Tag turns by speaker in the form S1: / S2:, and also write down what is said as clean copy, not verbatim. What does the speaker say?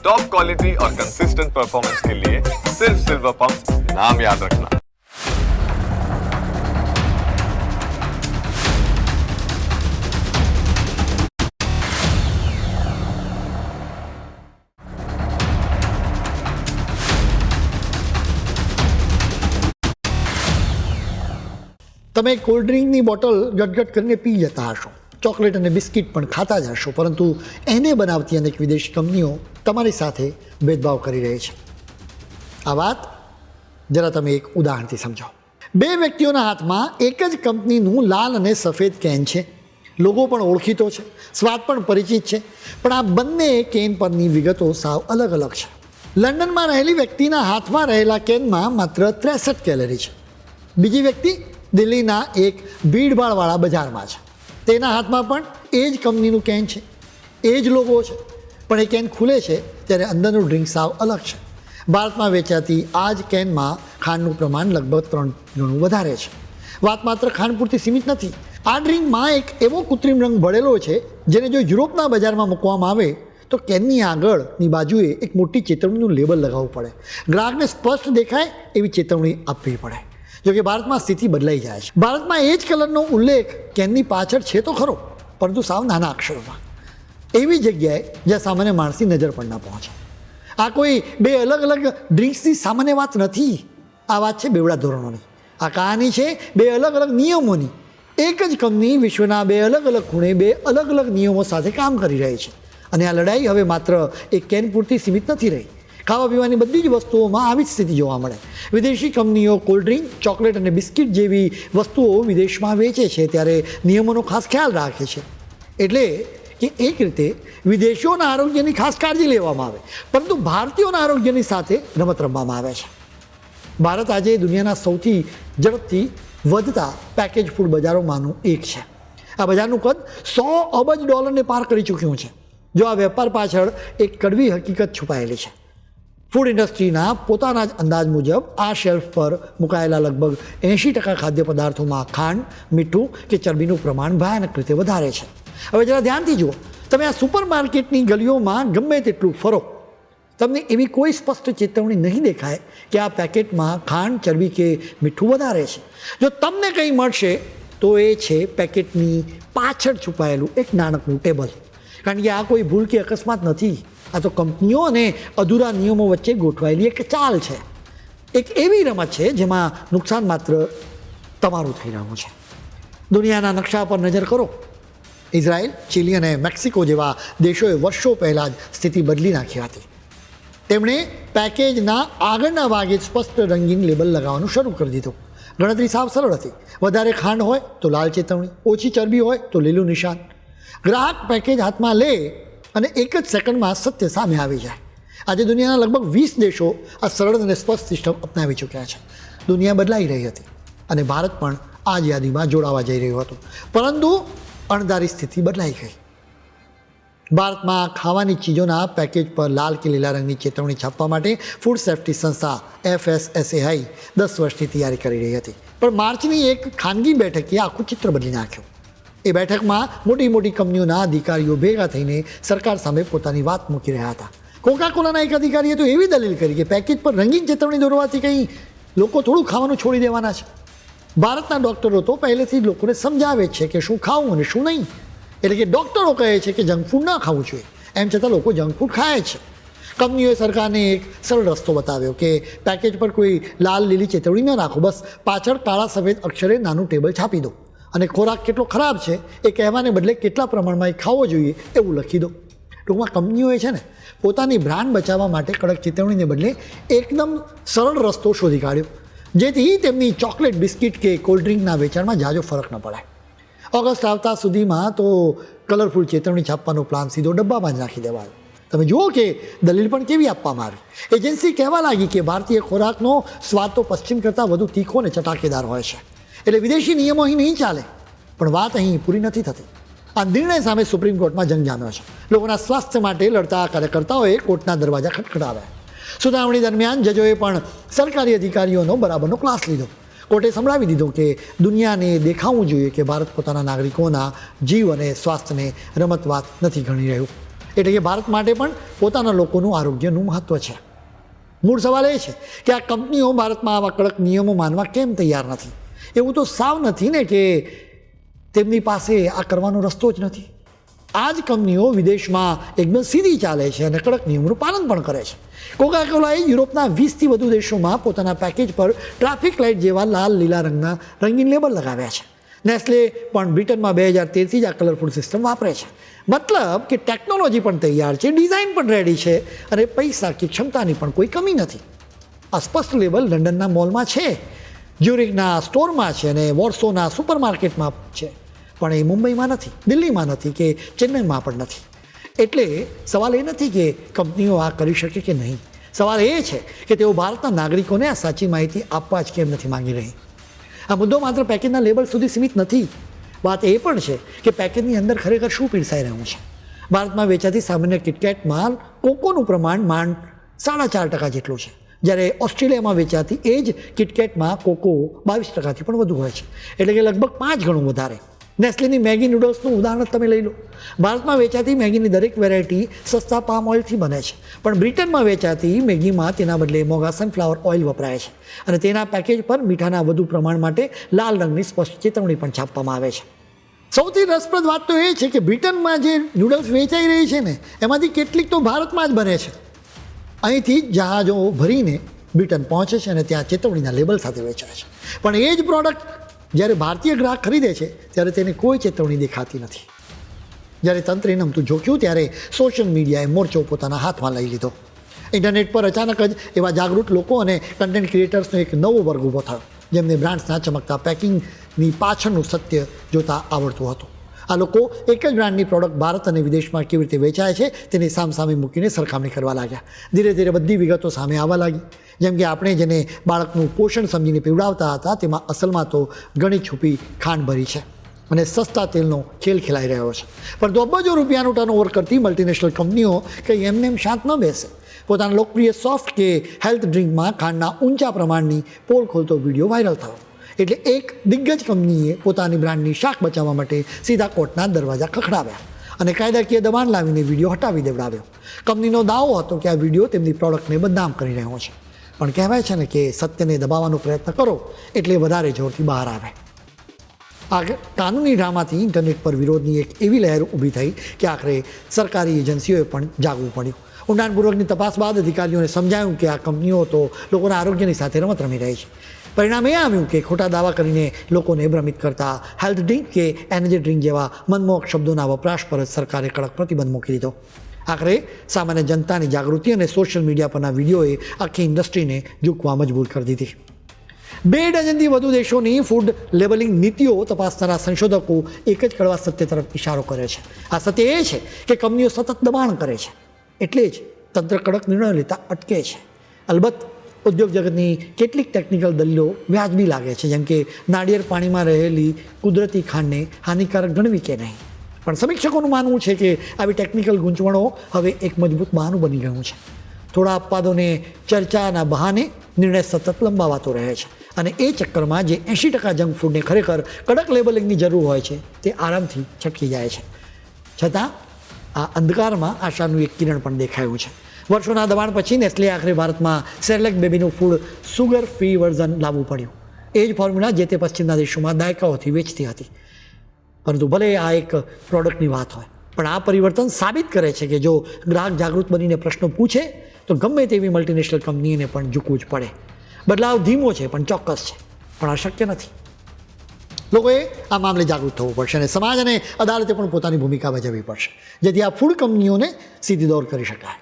S1: Top quality और consistent performance के लिए सिर्फ सिल्वर पंप नाम याद रखना।
S2: તમે કોલ્ડ ડ્રિંકની બોટલ ગટગટ કરીને પી જતા હશો, ચોકલેટ અને બિસ્કિટ પણ ખાતા જ હશો, પરંતુ એને બનાવતી અનેક વિદેશી કંપનીઓ તમારી સાથે ભેદભાવ કરી રહી છે. આ વાત જરા તમે એક ઉદાહરણથી સમજો. બે વ્યક્તિઓના હાથમાં એક જ કંપનીનું લાલ અને સફેદ કેન છે. લોગો પણ ઓળખીતો છે, સ્વાદ પણ પરિચિત છે, પણ આ બંને કેન પરની વિગતો સાવ અલગ અલગ છે. લંડનમાં રહેલી વ્યક્તિના હાથમાં રહેલા કેનમાં માત્ર 63 કેલરી છે. બીજી વ્યક્તિ દિલ્હીના એક ભીડભાડવાળા બજારમાં છે, તેના હાથમાં પણ એ જ કંપનીનું કેન છે, એ જ લોગો છે, પણ એ કેન ખુલે છે ત્યારે અંદરનું ડ્રિંક સાવ અલગ છે. ભારતમાં વેચાતી આ જ કેનમાં ખાંડનું પ્રમાણ લગભગ 3 ગણું વધારે છે. વાત માત્ર ખાંડ પૂરતી સીમિત નથી. આ ડ્રિંકમાં એક એવો કૃત્રિમ રંગ ભળેલો છે જેને જો યુરોપના બજારમાં મૂકવામાં આવે તો કેનની આગળની બાજુએ એક મોટી ચેતવણીનું લેબલ લગાવવું પડે, ગ્રાહકને સ્પષ્ટ દેખાય એવી ચેતવણી આપવી પડે. જોકે ભારતમાં સ્થિતિ બદલાઈ જાય છે. ભારતમાં એ જ કલરનો ઉલ્લેખ કેનની પાછળ છે તો ખરો, પરંતુ સાવ નાના અક્ષરોમાં, એવી જગ્યાએ જ્યાં સામાન્ય માણસની નજર પણ ન પહોંચે. આ કોઈ બે અલગ અલગ ડ્રિંક્સની સામાન્ય વાત નથી. આ વાત છે બેવડા ધોરણોની. આ કહાની છે બે અલગ અલગ નિયમોની. એક જ કંપની વિશ્વના બે અલગ અલગ ખૂણે બે અલગ અલગ નિયમો સાથે કામ કરી રહી છે. અને આ લડાઈ હવે માત્ર એક કેન પૂરતી સીમિત નથી રહી. ખાવા પીવાની બધી જ વસ્તુઓમાં આવી જ સ્થિતિ જોવા મળે. વિદેશી કંપનીઓ કોલ્ડ ડ્રિંક, ચોકલેટ અને બિસ્કિટ જેવી વસ્તુઓ વિદેશમાં વેચે છે ત્યારે નિયમોનો ખાસ ખ્યાલ રાખે છે. એટલે કે એક રીતે વિદેશીઓના આરોગ્યની ખાસ કાળજી લેવામાં આવે, પરંતુ ભારતીયોના આરોગ્યની સાથે રમત રમવામાં આવે છે. ભારત આજે દુનિયાના સૌથી ઝડપથી વધતા પેકેજ ફૂડ બજારોમાંનું એક છે. આ બજારનું કદ $100 અબજ પાર કરી ચૂક્યું છે. જો આ વેપાર પાછળ એક કડવી હકીકત છુપાયેલી છે. ફૂડ ઇન્ડસ્ટ્રીના પોતાના જ અંદાજ મુજબ આ શેલ્ફ પર મુકાયેલા લગભગ 80% ખાદ્ય પદાર્થોમાં ખાંડ, મીઠું કે ચરબીનું પ્રમાણ ભયાનક રીતે વધારે છે. હવે જરા ધ્યાનથી જુઓ, તમે આ સુપર માર્કેટની ગલીઓમાં ગમે તેટલું ફરો, તમને એવી કોઈ સ્પષ્ટ ચેતવણી નહીં દેખાય કે આ પેકેટમાં ખાંડ, ચરબી કે મીઠું વધારે છે. જો તમને કંઈ મળશે તો એ છે પેકેટની પાછળ છુપાયેલું એક નાનકડું ટેબલ. કારણ કે આ કોઈ ભૂલ કે અકસ્માત નથી. આ તો કંપનીઓ અને અધૂરા નિયમો વચ્ચે ગોઠવાયેલી એક ચાલ છે. એક એવી રમત છે જેમાં નુકસાન માત્ર તમારું થઈ રહ્યું છે. દુનિયાના નકશા પર નજર કરો. ઇઝરાયલ, ચીલી અને મેક્સિકો જેવા દેશોએ વર્ષો પહેલાં જ સ્થિતિ બદલી નાખી હતી. તેમણે પેકેજના આગળના ભાગે સ્પષ્ટ રંગીન લેબલ લગાવવાનું શરૂ કરી દીધું. ગણતરી સાવ સરળ હતી. વધારે ખાંડ હોય તો લાલ ચેતવણી, ઓછી ચરબી હોય તો લીલું નિશાન. ગ્રાહક પેકેજ હાથમાં લે અને એક જ સેકન્ડમાં સત્ય સામે આવી જાય. આજે દુનિયાના લગભગ 20 દેશો આ સરળ અને સ્પષ્ટ સિસ્ટમ અપનાવી ચૂક્યા છે. દુનિયા બદલાઈ રહી હતી અને ભારત પણ આ જ યાદીમાં જોડાવા જઈ રહ્યું હતું. પરંતુ અણધારી સ્થિતિ બદલાઈ ગઈ. ભારતમાં ખાવાની ચીજોના પેકેજ પર લાલ કે લીલા રંગની ચેતવણી છાપવા માટે ફૂડ સેફ્ટી સંસ્થા FSSAI 10 વર્ષથી તૈયારી કરી રહી હતી. પણ માર્ચની એક ખાનગી બેઠકે આખું ચિત્ર બદલી નાખ્યું. એ બેઠકમાં મોટી મોટી કંપનીઓના અધિકારીઓ ભેગા થઈને સરકાર સામે પોતાની વાત મૂકી રહ્યા હતા. કોકાકોલાના એક અધિકારીએ તો એવી દલીલ કરી કે પેકેજ પર રંગીન ચેતવણી દોરવાથી કંઈ લોકો થોડું ખાવાનું છોડી દેવાના છે. ભારતના ડૉક્ટરો તો પહેલેથી જ લોકોને સમજાવે છે કે શું ખાવું અને શું નહીં. એટલે કે ડૉક્ટરો કહે છે કે જંક ફૂડ ના ખાવું જોઈએ, એમ છતાં લોકો જંક ફૂડ ખાય છે. કંપનીઓએ સરકારને એક સરળ રસ્તો બતાવ્યો કે પેકેજ પર કોઈ લાલ લીલી ચેતવણી ન રાખો, બસ પાછળ કાળા સફેદ અક્ષરે નાનું ટેબલ છાપી દો અને ખોરાક કેટલો ખરાબ છે એ કહેવાને બદલે કેટલા પ્રમાણમાં એ ખાવો જોઈએ એવું લખી દો. ટૂંકમાં કંપનીઓએ છે ને પોતાની બ્રાન્ડ બચાવવા માટે કડક ચેતવણીને બદલે એકદમ સરળ રસ્તો શોધી કાઢ્યો, જેથી તેમની ચોકલેટ, બિસ્કિટ કે કોલ્ડ ડ્રિંકના વેચાણમાં ઝાઝો ફરક ન પડે. ઓગસ્ટ આવતા સુધીમાં તો કલરફુલ ચેતવણી છાપવાનો પ્લાન સીધો ડબ્બામાં જ નાખી દેવાયો. તમે જુઓ કે દલીલ પણ કેવી આપવામાં આવી. એજન્સી કહેવા લાગી કે ભારતીય ખોરાકનો સ્વાદ તો પશ્ચિમ કરતાં વધુ તીખો અને ચટાકેદાર હોય છે, એટલે વિદેશી નિયમો અહીં નહીં ચાલે. પણ વાત અહીં પૂરી નથી થતી. આ નિર્ણય સામે સુપ્રીમ કોર્ટમાં જંગ જામ્યો છે. લોકોના સ્વાસ્થ્ય માટે લડતા કાર્યકર્તાઓએ કોર્ટના દરવાજા ખટખટાવ્યા. સુનાવણી દરમિયાન જજોએ પણ સરકારી અધિકારીઓનો બરાબરનો ક્લાસ લીધો. કોર્ટે સંભળાવી દીધું કે દુનિયાને દેખાવું જોઈએ કે ભારત પોતાના નાગરિકોના જીવ અને સ્વાસ્થ્યને રમતવાત નથી ગણી રહ્યું. એટલે કે ભારત માટે પણ પોતાના લોકોનું આરોગ્યનું મહત્ત્વ છે. મૂળ સવાલ એ છે કે આ કંપનીઓ ભારતમાં આવા કડક નિયમો માનવા કેમ તૈયાર નથી? એવું તો સાવ નથી ને કે તેમની પાસે આ કરવાનો રસ્તો જ નથી. આ જ કંપનીઓ વિદેશમાં એકદમ સીધી ચાલે છે અને કડક નિયમોનું પાલન પણ કરે છે. કોકા કોલાએ યુરોપના 20થી વધુ દેશોમાં પોતાના પેકેજ પર ટ્રાફિક લાઇટ જેવા લાલ લીલા રંગના રંગીન લેબલ લગાવ્યા છે. નેસ્લે પણ બ્રિટનમાં 2013થી જ આ કલરફુલ સિસ્ટમ વાપરે છે. મતલબ કે ટેકનોલોજી પણ તૈયાર છે, ડિઝાઇન પણ રેડી છે અને પૈસા કે ક્ષમતાની પણ કોઈ કમી નથી. આ સ્પષ્ટ લેબલ લંડનના મોલમાં છે, જ્યુરિકના સ્ટોરમાં છે અને વોર્સોના સુપરમાર્કેટમાં છે, પણ એ મુંબઈમાં નથી, દિલ્હીમાં નથી કે ચેન્નઈમાં પણ નથી. એટલે સવાલ એ નથી કે કંપનીઓ આ કરી શકે કે નહીં. સવાલ એ છે કે તેઓ ભારતના નાગરિકોને આ સાચી માહિતી આપવા જ કેમ નથી માંગી રહી. આ મુદ્દો માત્ર પેકેજના લેબલ સુધી સીમિત નથી. વાત એ પણ છે કે પેકેજની અંદર ખરેખર શું પીરસાઈ રહ્યું છે. ભારતમાં વેચાતી સામાન્ય કિટકેટમાં કોકોનું પ્રમાણ માંડ 4.5% જેટલું છે, જ્યારે ઓસ્ટ્રેલિયામાં વેચાતી એ જ કિટકેટમાં કોકો 22%થી પણ વધુ હોય છે, એટલે કે લગભગ 5 ગણું વધારે. નેસ્લેની મેગી નૂડલ્સનું ઉદાહરણ તમે લઈ લો. ભારતમાં વેચાતી મેગીની દરેક વેરાયટી સસ્તા પામ ઓઇલથી બને છે, પણ બ્રિટનમાં વેચાતી મેગીમાં તેના બદલે મોંઘા સનફ્લાવર ઓઇલ વપરાય છે અને તેના પેકેજ પર મીઠાના વધુ પ્રમાણ માટે લાલ રંગની સ્પષ્ટ ચેતવણી પણ છાપવામાં આવે છે. સૌથી રસપ્રદ વાત તો એ છે કે બ્રિટનમાં જે નૂડલ્સ વેચાઈ રહી છે ને, એમાંથી કેટલીક તો ભારતમાં જ બને છે. અહીંથી જહાજો ભરીને બ્રિટન પહોંચે છે અને ત્યાં ચેતવણીના લેબલ સાથે વેચાય છે. પણ એ જ પ્રોડક્ટ જ્યારે ભારતીય ગ્રાહક ખરીદે છે ત્યારે તેને કોઈ ચેતવણી દેખાતી નથી. જ્યારે તંત્રે નમતું જોખ્યું ત્યારે સોશિયલ મીડિયાએ મોરચો પોતાના હાથમાં લઈ લીધો. ઇન્ટરનેટ પર અચાનક જ એવા જાગૃત લોકો અને કન્ટેન્ટ ક્રિએટર્સનો એક નવો વર્ગ ઊભો થયો, જેમને બ્રાન્ડ્સના ચમકતા પેકિંગની પાછળનું સત્ય જોતા આવડતું હતું. આ લોકો એક જ બ્રાન્ડની પ્રોડક્ટ ભારત અને વિદેશમાં કેવી રીતે વેચાય છે તેની સામસામે મૂકીને સરખામણી કરવા લાગ્યા. ધીરે ધીરે બધી વિગતો સામે આવવા લાગી. જેમ કે આપણે જેને બાળકનું પોષણ સમજીને પીવડાવતા હતા, તેમાં અસલમાં તો ઘણી છુપી ખાંડ ભરી છે અને સસ્તા તેલનો ખેલ ખેલાઈ રહ્યો છે. પરંતુ અબજો રૂપિયાનું ટર્નઓવર કરતી મલ્ટીનેશનલ કંપનીઓ કંઈ એમને શાંત ન બેસે. પોતાના લોકપ્રિય સોફ્ટ કે હેલ્થ ડ્રિંકમાં ખાંડના ઊંચા પ્રમાણની પોલ ખોલતો વિડીયો વાયરલ થયો. એટલે એક દિગ્ગજ કંપનીએ પોતાની બ્રાન્ડની શાખ બચાવવા માટે સીધા કોર્ટના દરવાજા ખખડાવ્યા અને કાયદાકીય દબાણ લાવીને વિડીયો હટાવી દેવડાવ્યો. કંપનીનો દાવો હતો કે આ વિડીયો તેમની પ્રોડક્ટને બદનામ કરી રહ્યો છે. પણ કહેવાય છે ને કે સત્યને દબાવવાનો પ્રયત્ન કરો એટલે વધારે જોરથી બહાર આવે. આ કાનૂની ડ્રામાથી ઇન્ટરનેટ પર વિરોધની એક એવી લહેર ઊભી થઈ કે આખરે સરકારી એજન્સીઓએ પણ જાગવું પડ્યું. ઊંડાણપૂર્વકની તપાસ બાદ અધિકારીઓને સમજાયું કે આ કંપનીઓ તો લોકોના આરોગ્યની સાથે રમત રમી રહી છે. પરિણામ એ આવ્યું કે ખોટા દાવા કરીને લોકોને ભ્રમિત કરતા હેલ્થ ડ્રિંક કે એનર્જી ડ્રિંક જેવા મનમોહક શબ્દોના વપરાશ પર જ સરકારે કડક પ્રતિબંધ મૂકી દીધો. આખરે સામાન્ય જનતાની જાગૃતિ અને સોશિયલ મીડિયા પરના વિડીયોએ આખી ઇન્ડસ્ટ્રીને ઝૂકવા મજબૂર કરી દીધી. 2 ડઝનથી વધુ દેશોની ફૂડ લેબલિંગ નીતિઓ તપાસનારા સંશોધકો એક જ કડવા સત્ય તરફ ઇશારો કરે છે. આ સત્ય એ છે કે કંપનીઓ સતત દબાણ કરે છે, એટલે જ તંત્ર કડક નિર્ણયો લેતા અટકે છે. અલબત્ત ઉદ્યોગ જગતની કેટલીક ટેકનિકલ દલીલો વ્યાજબી લાગે છે, જેમ કે નાળિયેર પાણીમાં રહેલી કુદરતી ખાંડને હાનિકારક ગણવી કે નહીં. પણ સમીક્ષકોનું માનવું છે કે આવી ટેકનિકલ ગૂંચવણો હવે એક મજબૂત બહાનું બની ગયું છે. થોડા અપવાદોને ચર્ચાના બહાને નિર્ણય સતત લંબાવાતો રહે છે અને એ ચક્કરમાં જે 80% જંક ફૂડને ખરેખર કડક લેબલિંગની જરૂર હોય છે તે આરામથી છટકી જાય છે. છતાં આ અંધકારમાં આશાનું એક કિરણ પણ દેખાયું છે. વર્ષોના દબાણ પછી નેસ્લે આખરે ભારતમાં સેરેલેક બેબીનું ફૂડ સુગર ફ્રી વર્ઝન લાવવું પડ્યું. એ જ ફોર્મ્યુલા જે તે પશ્ચિમના દેશોમાં દાયકાઓથી વેચતી હતી. પરંતુ ભલે આ એક પ્રોડક્ટની વાત હોય, પણ આ પરિવર્તન સાબિત કરે છે કે જો ગ્રાહક જાગૃત બનીને પ્રશ્નો પૂછે તો ગમે તેવી મલ્ટીનેશનલ કંપનીને પણ ઝૂકવું જ પડે. બદલાવ ધીમો છે પણ ચોક્કસ છે, પણ અશક્ય નથી. લોકોએ આ મામલે જાગૃત થવું પડશે અને સમાજ અને અદાલતે પણ પોતાની ભૂમિકા ભજવવી પડશે, જેથી આ ફૂડ કંપનીઓને સીધી દોર કરી શકાય.